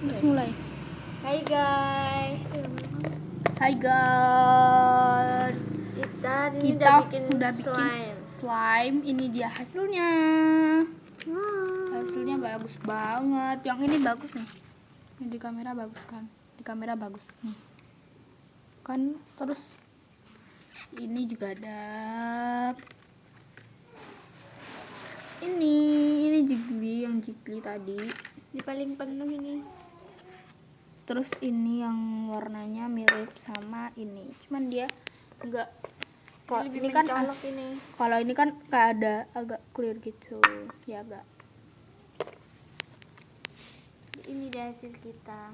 Terus mulai. Hai guys, Hai guys. kita udah bikin slime. Ini dia hasilnya. Hasilnya bagus banget. Yang ini bagus nih. Ini di kamera bagus kan? Di kamera bagus nih. Kan terus ini juga ada. Ini Jiggly, yang Jiggly tadi. Ini paling penuh ini. Terus ini yang warnanya mirip sama ini, cuman dia enggak. Kok ini kan ini. Kalau ini kan kayak ada agak clear gitu ya, agak. Ini dia hasil kita.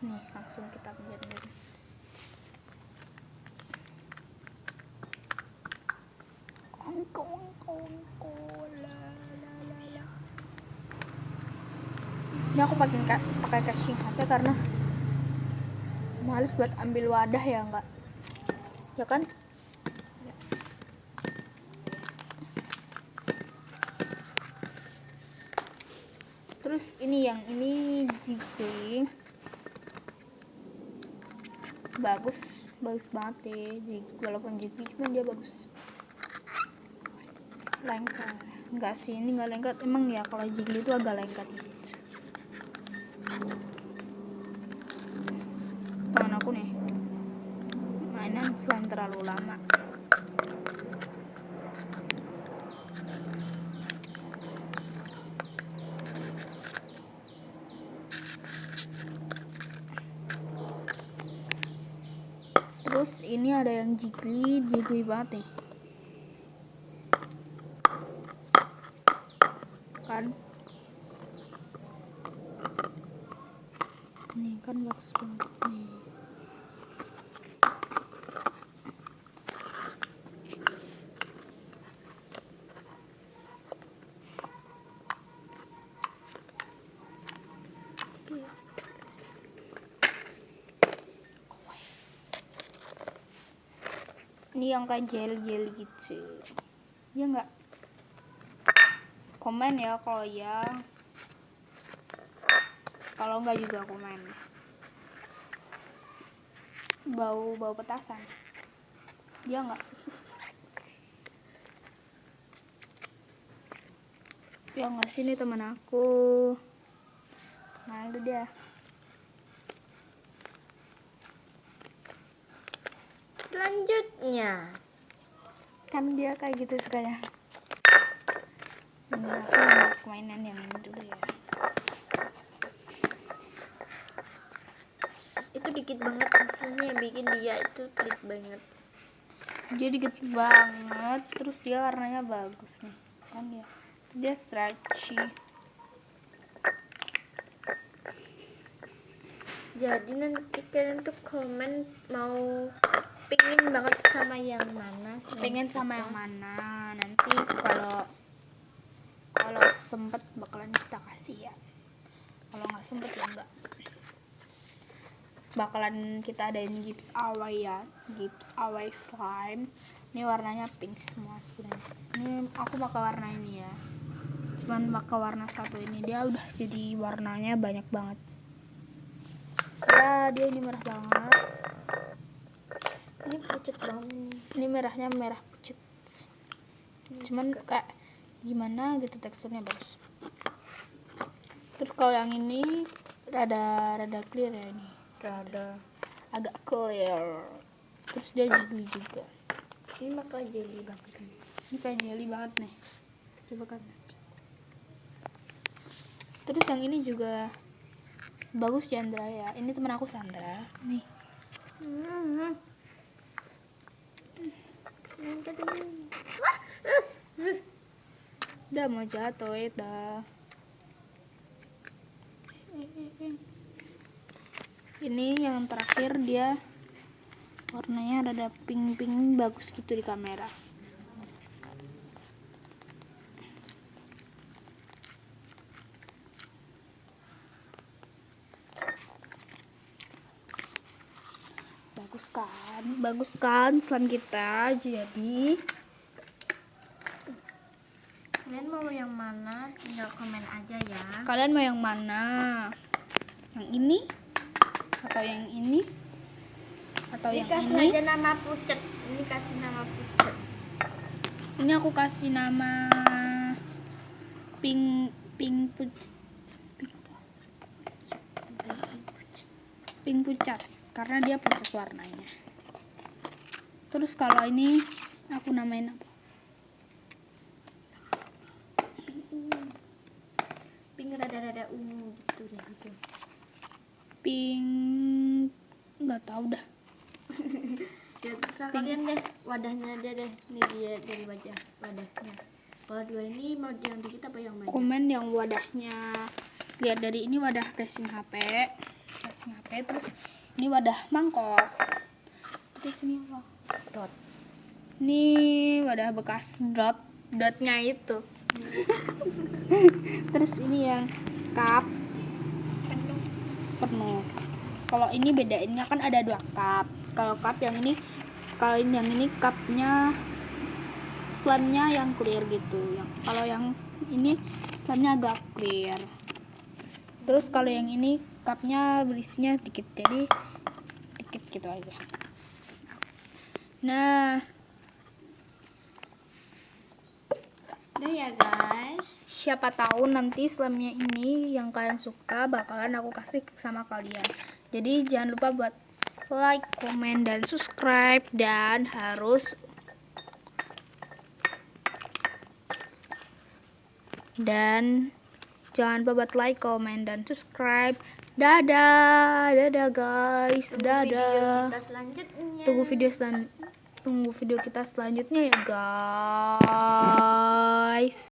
Nih langsung kita penjara. Ini aku pakai casing HP karena males buat ambil wadah ya, enggak ya kan. Terus ini Jiggly bagus banget deh. Walaupun Jiggly cuman dia bagus. Lengket enggak sih, ini enggak lengket emang ya. Kalau Jiggly itu agak lengket gitu. Tangan aku nih mainan slime terlalu lama. Terus ini ada yang Jiggly banget nih kan. Nih kan bagus banget nih. Ini yang kayak jelly gitu ya, enggak? Komen ya kalau ya, kalau enggak juga komen. Bau petasan ya enggak? Ya enggak, sini teman aku. Nah itu dia. Selanjutnya Kan dia kayak gitu sukanya. Ini aku mau mainan yang ini dulu ya. itu dikit banget hasilnya, bikin dia itu pelit banget. Dia dikit banget, terus dia warnanya bagus nih kan ya. Terus dia stretchy. Jadi nanti kalian tuh komen mau pengen banget sama yang mana, Pengen sama yang mana nanti kalau sempet bakalan kita kasih ya. Kalau nggak sempet ya enggak. Bakalan kita adain giveaway ya, giveaway slime. Ini warnanya pink semua sebenarnya. Ini aku pakai warna ini ya, cuman pakai warna satu ini. Dia udah jadi warnanya banyak banget ya. Dia ini merah banget. Ini pucat banget nih. Ini merahnya merah pucat, cuman kayak gimana gitu, teksturnya bagus. Terus kalau yang ini rada clear ya, ini rada agak clear. Terus dia Jiggly juga. Ini bakal jelly banget. Ini kayak jelly banget nih, coba kan. Terus yang ini juga bagus, Chandra ya. Ini teman aku Sandra nih. Udah mau jatuh ya dah. Ini yang terakhir, dia warnanya rada pink bagus gitu di kamera. Bagus kan slime kita. Jadi Kalian mau yang mana? Tinggal komen aja ya. kalian mau yang mana? yang ini atau yang ini atau yang Dikasih ini. aja nama pucet. Ini kasih nama pucet. Ini aku kasih nama pink pucat karena dia pucat warnanya. Terus kalau ini aku namain apa? Pink rada-rada ungu gitu deh gitu. Pink nggak tahu dah. Ya terserah kalian deh, wadahnya aja deh. Ini dia dari wadahnya. Kalau dua ini mau yang dikit apa yang mana? Komen yang wadahnya. Lihat dari ini wadah casing HP. Terus ini wadah mangkok. Terus ini apa? Dot. Ini wadah bekas dotnya itu. Terus ini yang cup penuh. Kalau ini bedainnya kan ada 2 cup. Kalau yang ini cupnya slamnya yang clear gitu. Kalau yang ini slamnya agak clear. Terus kalau yang ini cupnya berisinya dikit, jadi dikit gitu aja. Nah, Udah ya guys. siapa tahu nanti slamnya ini yang kalian suka bakalan aku kasih sama kalian. Jadi jangan lupa buat like, komen, dan subscribe, dan jangan lupa buat like, komen, dan subscribe. Dadah guys, dadah. Tunggu video kita selanjutnya ya guys.